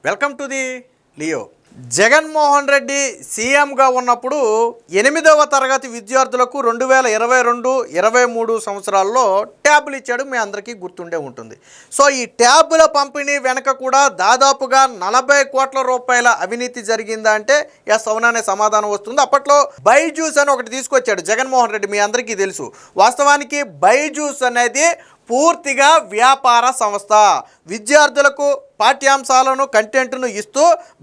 Welcome to the Leo. Jaganmohan Reddy సీఎంగా ఉన్నప్పుడు 8వ తరగతి విద్యార్థులకు 2022-23 సంవత్సరాల్లో ట్యాబులు ఇచ్చాడు. మీ అందరికీ గుర్తుండే ఉంటుంది. సో ఈ ట్యాబుల పంపిణీ వెనక కూడా దాదాపుగా 40 కోట్ల రూపాయల అవినీతి జరిగిందా అంటే ఎస్ అవుననే సమాధానం వస్తుంది. అప్పట్లో బైజూస్ అని ఒకటి తీసుకొచ్చాడు జగన్మోహన్ రెడ్డి, మీ అందరికీ తెలుసు. వాస్తవానికి బైజూస్ అనేది పూర్తిగా వ్యాపార సంస్థ. విద్యార్థులకు పాఠ్యాంశాలను కంటెంట్ను ఇస్తూ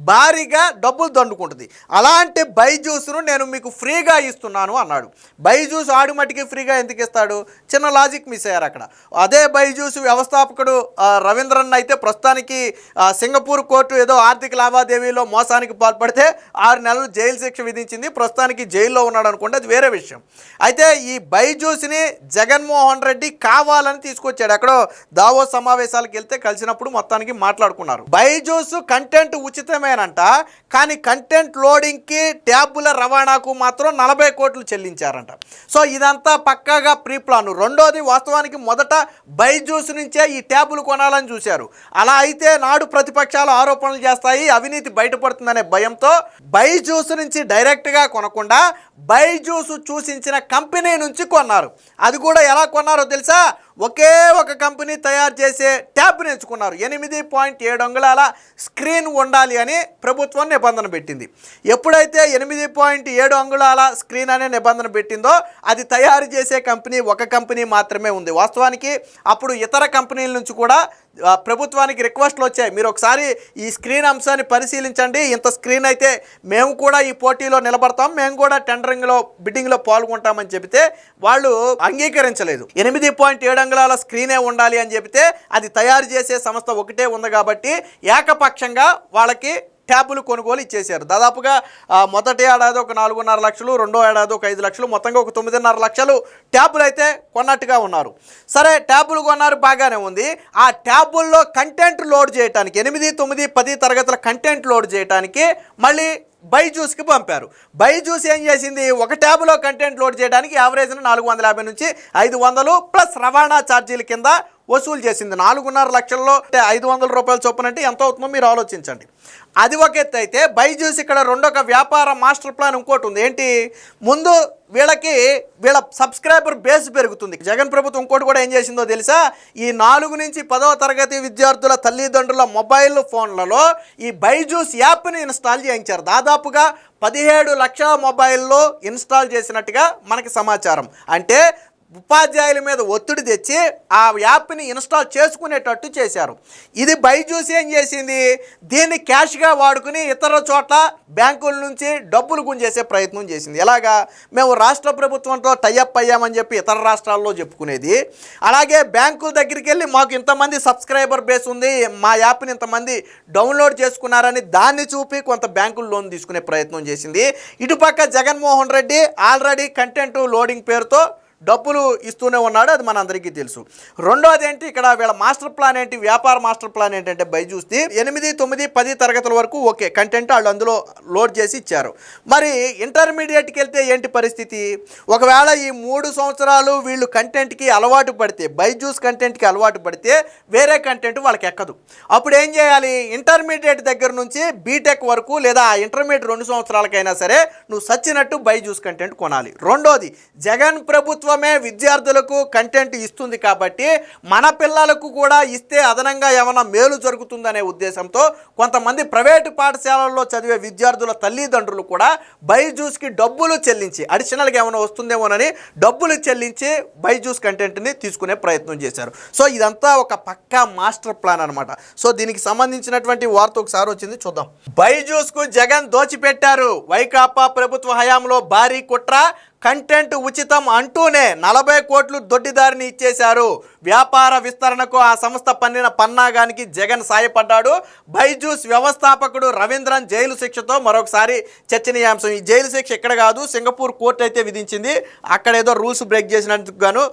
భారీగా డబ్బులు దండుకుంటుంది. అలాంటి బైజూస్ను నేను మీకు ఫ్రీగా ఇస్తున్నాను అన్నాడు. బైజూస్ ఆడుమటికి ఫ్రీగా ఎందుకు ఇస్తాడు? చిన్న లాజిక్ మిస్ అయ్యారు అక్కడ. అదే బైజూస్ వ్యవస్థాపకుడు రవీంద్రన్ అయితే ప్రస్తుతానికి సింగపూర్ కోర్టు ఏదో ఆర్థిక లావాదేవీలో మోసానికి పాల్పడితే 6 నెలలు జైలు శిక్ష విధించింది. ప్రస్తుతానికి జైల్లో ఉన్నాడు అనుకోండి, అది వేరే విషయం. అయితే ఈ బైజూస్ని జగన్మోహన్ రెడ్డి కావాలని తీసుకొచ్చాడు. ఎక్కడో దావోస్ సమావేశాలకు వెళ్తే కలిసినప్పుడు మొత్తానికి మాట్లాడుకున్నారు. బైజూస్ కంటెంట్ ఉచితమేనంట, కానీ కంటెంట్ లోడింగ్కి ట్యాబుల రవాణాకు మాత్రం 40 కోట్లు చెల్లించారంట. సో ఇదంతా పక్కాగా ప్రీ ప్లాన్. రెండోది, వాస్తవానికి మొదట బైజూస్ నుంచే ఈ ట్యాబులు కొనాలని చూశారు. అలా అయితే నాడు ప్రతిపక్షాలు ఆరోపణలు చేస్తాయి, అవినీతి బయటపడుతుందనే భయంతో బైజూస్ నుంచి డైరెక్ట్గా కొనకుండా బైజూస్ సూచించిన కంపెనీ నుంచి కొన్నారు. అది కూడా ఎలా కొన్నారో తెలుసా? ఒకే ఒక కంపెనీ తయారు చేసే ట్యాబ్ని ఎంచుకున్నారు. 8.7 అంగుళాల స్క్రీన్ ఉండాలి అని ప్రభుత్వం నిబంధన పెట్టింది. ఎప్పుడైతే 8.7 అంగుళాల స్క్రీన్ అనే నిబంధన పెట్టిందో అది తయారు చేసే కంపెనీ ఒక కంపెనీ మాత్రమే ఉంది. వాస్తవానికి అప్పుడు ఇతర కంపెనీల నుంచి కూడా ప్రభుత్వానికి రిక్వెస్ట్లు వచ్చాయి, మీరు ఒకసారి ఈ స్క్రీన్ అంశాన్ని పరిశీలించండి, ఇంత స్క్రీన్ అయితే మేము కూడా ఈ పోటీలో నిలబడతాం, మేము కూడా టెండరింగ్లో బిడ్డింగ్లో పాల్గొంటామని చెబితే వాళ్ళు అంగీకరించలేదు. 8.7 అంగుళాల స్క్రీనే ఉండాలి అని చెబితే అది తయారు చేసే సంస్థ ఒకటే ఉంది కాబట్టి ఏకపక్షంగా వాళ్ళకి ట్యాబులు కొనుగోలు ఇచ్చేశారు. దాదాపుగా మొదటి ఏడాది ఒక 4.5 లక్షలు, రెండో ఏడాది ఒక 5 లక్షలు, మొత్తంగా ఒక 9.5 లక్షలు ట్యాబులు అయితే కొన్నట్టుగా ఉన్నారు. సరే, ట్యాబులు కొన్నారు, బాగానే ఉంది. ఆ ట్యాబుల్లో కంటెంట్ లోడ్ చేయడానికి 8, 9, 10 తరగతుల కంటెంట్ లోడ్ చేయడానికి మళ్ళీ బైజూస్కి పంపారు. బైజూస్ ఏం చేసింది? ఒక ట్యాబులో కంటెంట్ లోడ్ చేయడానికి యావరేజ్న 450 నుంచి 500 ప్లస్ రవాణా ఛార్జీల కింద వసూలు చేసింది. 4.5 లక్షల్లో 500 రూపాయల చొప్పున అంటే ఎంత అవుతుందో మీరు ఆలోచించండి. అది ఒక ఎత్తు అయితే, బైజూస్ ఇక్కడ రెండొక వ్యాపార మాస్టర్ ప్లాన్ ఇంకోటి ఉంది. ఏంటి? ముందు వీళ్ళ సబ్స్క్రైబర్ బేస్ పెరుగుతుంది. జగన్ ప్రభుత్వం ఇంకోటి కూడా ఏం చేసిందో తెలుసా? ఈ 4 నుంచి 10వ తరగతి విద్యార్థుల తల్లిదండ్రుల మొబైల్ ఫోన్లలో ఈ బైజూస్ యాప్ని ఇన్స్టాల్ చేయించారు. దాదాపుగా 17 లక్షల మొబైల్లో ఇన్స్టాల్ చేసినట్టుగా మనకి సమాచారం. అంటే ఉపాధ్యాయుల మీద ఒత్తిడి తెచ్చి ఆ యాప్ని ఇన్స్టాల్ చేసుకునేటట్టు చేశారు. ఇది బైజూస్ ఏం చేసింది? దీన్ని క్యాష్గా వాడుకుని ఇతర చోట్ల బ్యాంకుల నుంచి డబ్బులు గుంజేసే ప్రయత్నం చేసింది. ఎలాగా? మేము రాష్ట్ర ప్రభుత్వంతో టైఅప్ అయ్యామని చెప్పి ఇతర రాష్ట్రాల్లో చెప్పుకునేది. అలాగే బ్యాంకుల దగ్గరికి వెళ్ళి మాకు ఇంతమంది సబ్స్క్రైబర్ బేస్ ఉంది, మా యాప్ని ఇంతమంది డౌన్లోడ్ చేసుకున్నారని దాన్ని చూపి కొంత బ్యాంకులు లోన్ తీసుకునే ప్రయత్నం చేసింది. ఇటుపక్క Jaganmohan Reddy already content loading పేరుతో డబ్బులు ఇస్తూనే ఉన్నాడు, అది మనందరికీ తెలుసు. రెండోది ఏంటి? ఇక్కడ వీళ్ళ మాస్టర్ ప్లాన్ ఏంటి? వ్యాపార మాస్టర్ ప్లాన్ ఏంటంటే బైజూస్ది 8, 9, 10 తరగతుల వరకు ఓకే కంటెంట్ వాళ్ళు అందులో లోడ్ చేసి ఇచ్చారు. మరి ఇంటర్మీడియట్కి వెళ్తే ఏంటి పరిస్థితి? ఒకవేళ ఈ 3 సంవత్సరాలు వీళ్ళు కంటెంట్కి అలవాటు పడితే, బైజూస్ కంటెంట్కి అలవాటు పడితే వేరే కంటెంట్ వాళ్ళకి ఎక్కదు. అప్పుడు ఏం చేయాలి? ఇంటర్మీడియట్ దగ్గర నుంచి బీటెక్ వరకు లేదా ఇంటర్మీడియట్ 2 సంవత్సరాలకైనా సరే నువ్వు సచ్చినట్టు బైజూస్ కంటెంట్ కొనాలి. రెండోది, జగన్ ప్రభుత్వం విద్యార్థులకు కంటెంట్ ఇస్తుంది కాబట్టి మన పిల్లలకు కూడా ఇస్తే అదనంగా ఏమైనా మేలు జరుగుతుందనే ఉద్దేశంతో కొంతమంది ప్రైవేటు పాఠశాలల్లో చదివే విద్యార్థుల తల్లిదండ్రులు కూడా బైజూస్కి డబ్బులు చెల్లించి అడిషనల్గా ఏమైనా వస్తుందేమోనని డబ్బులు చెల్లించి బైజూస్ కంటెంట్ని తీసుకునే ప్రయత్నం చేశారు. సో ఇదంతా ఒక పక్కా మాస్టర్ ప్లాన్ అనమాట. సో దీనికి సంబంధించినటువంటి వార్త ఒకసారి వచ్చింది, చూద్దాం. బైజూస్కు జగన్ దోచిపెట్టారు, వైకాపా ప్రభుత్వ హయాంలో భారీ కుట్ర, కంటెంట్ ఉచితం అంటూనే 40 కోట్లు దొడ్డిదారిని ఇచ్చేశారు. వ్యాపార విస్తరణకు ఆ సంస్థ పన్నిన పన్నాగానికి జగన్ సాయపడ్డాడు. బైజూస్ వ్యవస్థాపకుడు రవీంద్రన్ జైలు శిక్షతో మరొకసారి చర్చనీయాంశం. ఈ జైలు శిక్ష ఇక్కడ కాదు, సింగపూర్ కోర్టు అయితే విధించింది. అక్కడ ఏదో రూల్స్ బ్రేక్ చేసినందుకు గాను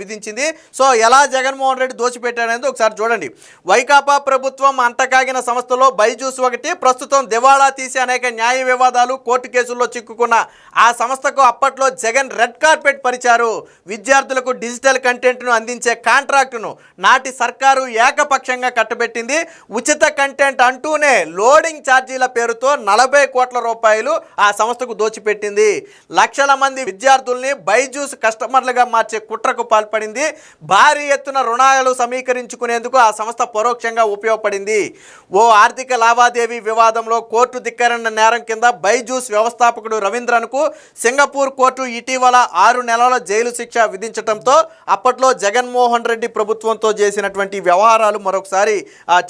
విధించింది. సో ఎలా జగన్మోహన్ రెడ్డి దోచిపెట్టాడనేది ఒకసారి చూడండి. వైకాపా ప్రభుత్వం అంటకాగిన సంస్థలో బైజూస్ ఒకటి. ప్రస్తుతం దివాళా తీసి అనేక న్యాయ వివాదాలు, కోర్టు కేసుల్లో చిక్కుకున్న ఆ సంస్థకు అప్పట్లో జగన్ రెడ్ కార్పెట్ పరిచారు. విద్యార్థులకు డిజిటల్ కంటెంట్ను అందించే కాంట్రాక్టును నాటి సర్కారు ఏకపక్షంగా కట్టబెట్టింది. ఉచిత కంటెంట్ అంటూనే లోడింగ్ ఛార్జీల పేరుతో 40 కోట్ల రూపాయలు ఆ సంస్థకు దోచిపెట్టింది. లక్షల మంది విద్యార్థుల్ని బైజూస్ కస్టమర్లుగా మార్చే కుట్రకు పాల్పడింది. భారీ ఎత్తున రుణాలు సమీకరించుకునేందుకు ఆ సంస్థ పరోక్షంగా ఉపయోగపడింది. ఓ ఆర్థిక లావాదేవీ వివాదంలో కోర్టు ధిక్కరణ నేరం కింద బైజూస్ వ్యవస్థాపకుడు రవీంద్రన్కు సింగపూర్ కోర్టు ఇటీవల 6 నెలల జైలు శిక్ష విధించడంతో అప్పట్లో జగన్మోహన్ రెడ్డి ప్రభుత్వంతో చేసినటువంటి వ్యవహారాలు మరొకసారి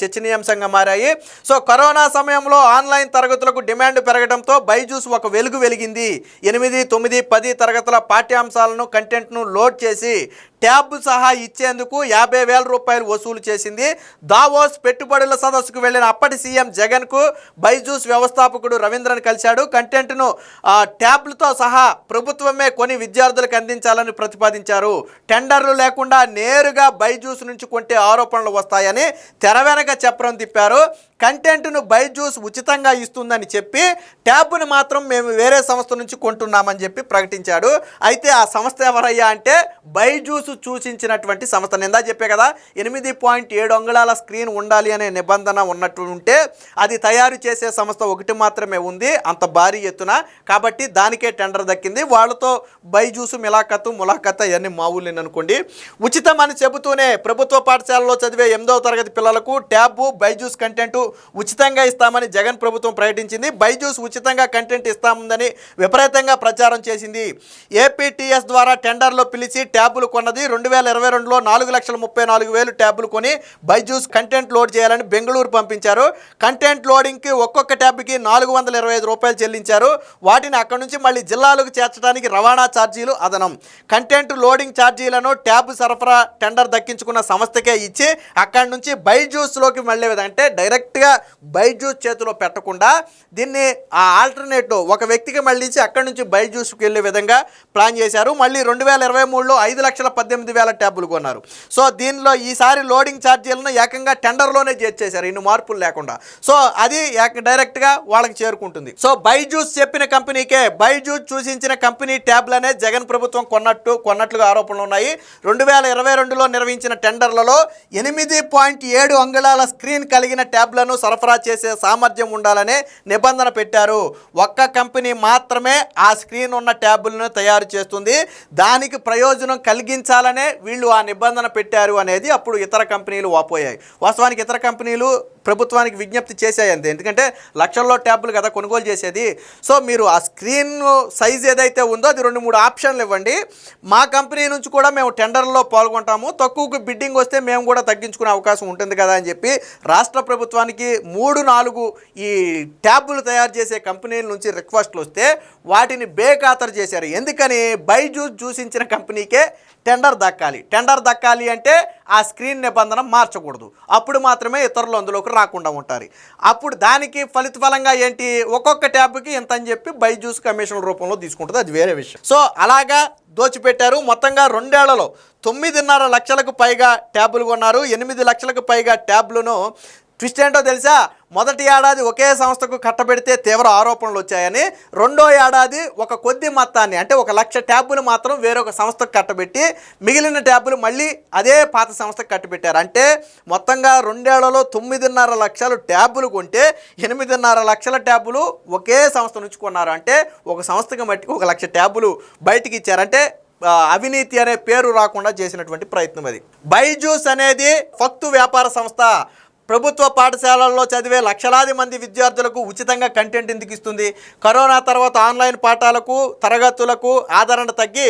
చర్చనీయాంశంగా మారాయి. సో కరోనా సమయంలో ఆన్లైన్ తరగతులకు డిమాండ్ పెరగడంతో బైజూస్ ఒక వెలుగు వెలిగింది. 8, 9, 10 తరగతుల పాఠ్యాంశాలను కంటెంట్ను లోడ్ చేసి ట్యాబ్ సహా ఇచ్చేందుకు 50,000 రూపాయలు వసూలు చేసింది. దావోస్ పెట్టుబడుల సదస్సుకు వెళ్లిన అప్పటి సీఎం జగన్కు బైజూస్ వ్యవస్థాపకుడు రవీంద్రన్ కలిశాడు. కంటెంట్ను ట్యాబ్లతో సహా ప్రభుత్వమే కొని విద్యార్థులకు అందించాలని ప్రతిపాదించారు. టెండర్లు లేకుండా నేరుగా బైజూస్ నుంచి కొంటే ఆరోపణలు వస్తాయని తెర వెనక చప్రం తిప్పారు. కంటెంట్ను బైజూస్ ఉచితంగా ఇస్తుందని చెప్పి ట్యాబ్ను మాత్రం మేము వేరే సంస్థ నుంచి కొంటున్నామని చెప్పి ప్రకటించాడు. అయితే ఆ సంస్థ ఎవరయ్యా అంటే బైజూస్ సూచించినటువంటి సంస్థ. నిందా చెప్పే కదా 8.7 అంగుళాల స్క్రీన్ ఉండాలి అనే నిబంధన ఉన్నట్టు ఉంటే అది తయారు చేసే సంస్థ ఒకటి మాత్రమే ఉంది అంత భారీ ఎత్తున. కాబట్టి దానికే టెండర్ దక్కింది. వాళ్ళతో బైజూస్ ములాఖత్ అవన్నీ మామూలు అనుకోండి. ఉచితం అని చెబుతూనే ప్రభుత్వ పాఠశాలలో చదివే 8వ తరగతి పిల్లలకు ట్యాబ్ బైజూస్ కంటెంట్ ఉచితంగా ఇస్తామని జగన్ ప్రభుత్వం ప్రకటించింది. బైజూస్ ఉచితంగా కంటెంట్ ఇస్తామని విపరీతంగా ప్రచారం చేసింది. ఏపీటీఎస్ ద్వారా టెండర్లో పిలిచి ట్యాబులు కొన్నది. 2022లో 4,34,000 ట్యాబులు కొని బైజూస్ కంటెంట్ లోడ్ చేయాలని బెంగళూరు పంపించారు. కంటెంట్ లోడింగ్కి ఒక్కొక్క ట్యాబ్కి 425 రూపాయలు చెల్లించారు. వాటిని అక్కడి నుంచి మళ్ళీ జిల్లాలకు చేర్చడానికి రవాణా ఛార్జీలు అదనం. కంటెంట్ లోడింగ్ ఛార్జీలను ట్యాబ్ సరఫరా టెండర్ దక్కించుకున్న సంస్థకే ఇచ్చి అక్కడి నుంచి బైజూస్లోకి మళ్ళీ అంటే డైరెక్ట్గా బైజూస్ చేతిలో పెట్టకుండా దీన్ని ఆ ఆల్టర్నేటివ్ ఒక వ్యక్తికి మళ్ళించి అక్కడి నుంచి బైజూస్కి వెళ్ళే విధంగా ప్లాన్ చేశారు. మళ్ళీ 2023లో 5,18,000 ట్యాబులు కొన్నారు. సో దీనిలో ఈసారి లోడింగ్ ఛార్జీలను ఏకంగా టెండర్లోనే చేర్చేశారు ఇన్ని మార్పులు లేకుండా. సో అది డైరెక్ట్గా వాళ్ళకి చేరుకుంటుంది. సో బైజూస్ చెప్పిన కంపెనీకే బైజూస్ సూచించిన కంపెనీ ట్యాబ్లనే జగన్ ప్రభుత్వం కొన్నట్లుగా ఆరోపణలు ఉన్నాయి. 2022లో నిర్వహించిన టెండర్లలో 8.7 అంగుళాల స్క్రీన్ కలిగిన ట్యాబ్లను సరఫరా చేసే సామర్థ్యం ఉండాలనే నిబంధన పెట్టారు. ఒక్క కంపెనీ మాత్రమే ఆ స్క్రీన్ ఉన్న ట్యాబులను తయారు చేస్తుంది. దానికి ప్రయోజనం కలిగించాలనే వీళ్ళు ఆ నిబంధన పెట్టారు అనేది అప్పుడు ఇతర కంపెనీలు వాపోయాయి. వాస్తవానికి ఇతర కంపెనీలు ప్రభుత్వానికి విజ్ఞప్తి చేసాయి అంతే. ఎందుకంటే లక్షల్లో ట్యాబులు కదా కొనుగోలు చేసేది. సో మీరు ఆ స్క్రీన్ సైజ్ ఏదైతే ఉందో అది 2-3 ఆప్షన్లు ఇవ్వండి. మా కంపెనీ నుంచి కూడా మేము టెండర్లో పాల్గొంటాము. తక్కువకు బిడ్డింగ్ వస్తే మేము కూడా తగ్గించుకునే అవకాశం ఉంటుంది కదా అని చెప్పి రాష్ట్ర ప్రభుత్వానికి 3-4 ఈ ట్యాబులు తయారు చేసే కంపెనీల నుంచి రిక్వెస్ట్లు వస్తే వాటిని బేఖాతరు చేశారు. ఎందుకని బైజూస్ సూచించిన కంపెనీకే టెండర్ దక్కాలి అంటే ఆ స్క్రీన్ నిబంధన మార్చకూడదు. అప్పుడు మాత్రమే ఇతరులు అందులోకి రాకుండా ఉంటారు. అప్పుడు దానికి ఫలితంగా ఏంటి ఒక్కొక్క ట్యాబ్కి ఎంత అని చెప్పి బైజూస్ కమిషన్ రూపంలో తీసుకుంటుంది. అది వేరే విషయం. సో అలాగా దోచిపెట్టారు. మొత్తంగా 2 ఏళ్లలో 9.5 లక్షలకు పైగా ట్యాబులు కొన్నారు. 8 లక్షలకు పైగా ట్యాబ్లను ట్విస్ట్ ఏంటో తెలుసా? మొదటి ఏడాది ఒకే సంస్థకు కట్టబెడితే తీవ్ర ఆరోపణలు వచ్చాయని, రెండో ఏడాది ఒక కొద్ది మొత్తాన్ని అంటే 1,00,000 ట్యాబులు మాత్రం వేరొక సంస్థకు కట్టబెట్టి మిగిలిన ట్యాబులు మళ్ళీ అదే పాత సంస్థకు కట్టబెట్టారు. అంటే మొత్తంగా 2 ఏళ్లలో 9.5 లక్షలు ట్యాబులు కొంటే 8.5 లక్షల ట్యాబులు ఒకే సంస్థ నుంచి కొన్నారు. అంటే ఒక సంస్థకి మట్టికి 1,00,000 ట్యాబులు బయటికి ఇచ్చారంటే అవినీతి అనే పేరు రాకుండా చేసినటువంటి ప్రయత్నం అది. బైజూస్ అనేది ఫక్తు వ్యాపార సంస్థ. ప్రభుత్వ పాఠశాలల్లో చదివే లక్షలాది మంది విద్యార్థులకు ఉచితంగా కంటెంట్ ఎందుకు ఇస్తుంది? కరోనా తర్వాత ఆన్లైన్ పాఠాలకు తరగతులకు ఆదరణ తగ్గి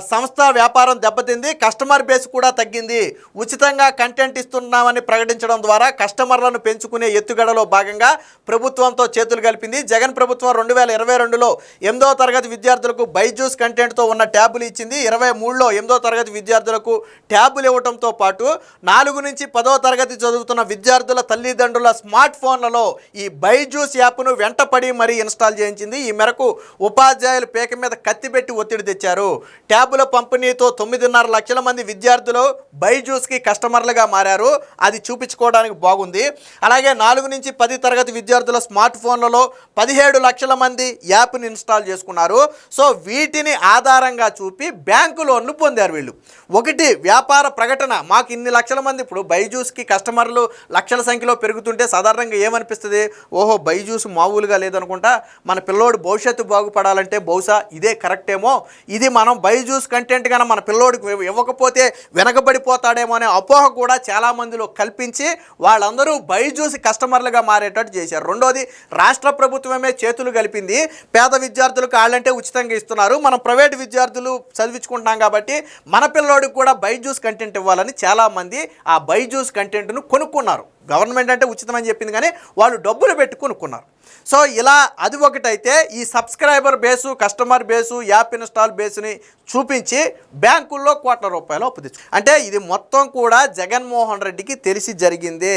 సంస్థ వ్యాపారం దెబ్బతింది. కస్టమర్ బేస్ కూడా తగ్గింది. ఉచితంగా కంటెంట్ ఇస్తున్నామని ప్రకటించడం ద్వారా కస్టమర్లను పెంచుకునే ఎత్తుగడలో భాగంగా ప్రభుత్వంతో చేతులు కలిపింది. జగన్ ప్రభుత్వం 2022లో 8వ తరగతి విద్యార్థులకు బైజూస్ కంటెంట్తో ఉన్న ట్యాబులు ఇచ్చింది. 23లో 8వ తరగతి విద్యార్థులకు ట్యాబులు ఇవ్వడంతో పాటు 4 నుంచి 10వ తరగతి చదువుతున్న విద్యార్థుల తల్లిదండ్రుల స్మార్ట్ ఫోన్లలో ఈ బైజూస్ యాప్ను వెంటపడి మరీ ఇన్స్టాల్ చేయించింది. ఈ మేరకు ఉపాధ్యాయులు పేక మీద కత్తి పెట్టి ఒత్తిడి తెచ్చారు. ట్యాబుల పంపిణీతో 9.5 లక్షల మంది విద్యార్థులు బైజూస్కి కస్టమర్లుగా మారారు. అది చూపించుకోవడానికి బాగుంది. అలాగే 4 నుంచి 10 తరగతి విద్యార్థుల స్మార్ట్ ఫోన్లలో 17 లక్షల మంది యాప్ని ఇన్స్టాల్ చేసుకున్నారు. సో వీటిని ఆధారంగా చూపి బ్యాంకు లోన్లు పొందారు వీళ్ళు. ఒకటి వ్యాపార ప్రకటన, మాకు ఇన్ని లక్షల మంది, ఇప్పుడు బైజూస్కి కస్టమర్లు లక్షల సంఖ్యలో పెరుగుతుంటే సాధారణంగా ఏమనిపిస్తుంది, ఓహో బైజూస్ మామూలుగా లేదనుకుంటా, మన పిల్లోడు భవిష్యత్తు బాగుపడాలంటే బహుశా ఇదే కరెక్ట్ ఏమో, ఇది మనం బైజూస్ కంటెంట్ కన్నా మన పిల్లోడికి ఇవ్వకపోతే వెనకబడిపోతాడేమో అనే అపోహ కూడా చాలామందిలో కల్పించి వాళ్ళందరూ బైజూస్ కస్టమర్లుగా మారేటట్టు చేశారు. రెండోది, రాష్ట్ర ప్రభుత్వమే చేతులు కలిపింది. పేద విద్యార్థులకు వాళ్ళంటే ఉచితంగా ఇస్తున్నారు, మనం ప్రైవేట్ విద్యార్థులు చదివించుకుంటున్నాం కాబట్టి మన పిల్లోడికి కూడా బైజూస్ కంటెంట్ ఇవ్వాలని చాలామంది ఆ బైజూస్ కంటెంట్ను కొనుక్కున్నారు. గవర్నమెంట్ అంటే ఉచితమని చెప్పింది కానీ వాళ్ళు డబ్బులు పెట్టి కొనుక్కున్నారు. సో ఇలా అది ఒకటైతే, ఈ subscriber base, customer base, app install బేస్ని చూపించి బ్యాంకుల్లో కోట్ల రూపాయలు అప్పు తెచ్చు. అంటే ఇది మొత్తం కూడా జగన్మోహన్ రెడ్డికి తెలిసి జరిగిందే.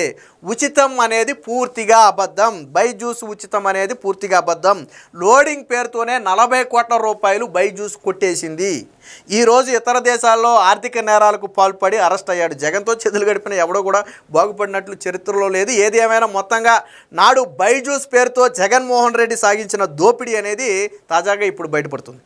ఉచితం అనేది పూర్తిగా అబద్ధం, బైజూస్ ఉచితం అనేది పూర్తిగా అబద్ధం. లోడింగ్ పేరుతోనే 40 కోట్ల రూపాయలు బైజూస్ కొట్టేసింది. ఈరోజు ఇతర దేశాల్లో ఆర్థిక నేరాలకు పాల్పడి అరెస్ట్ అయ్యాడు. జగన్తో చేతులు గడిపిన ఎవడో కూడా బాగుపడినట్లు చరిత్రలో లేదు. ఏది ఏమైనా మొత్తంగా నాడు బైజూస్ పేరుతో జగన్మోహన్ రెడ్డి సాగించిన దోపిడీ అనేది తాజాగా ఇప్పుడు బయటపడుతుంది.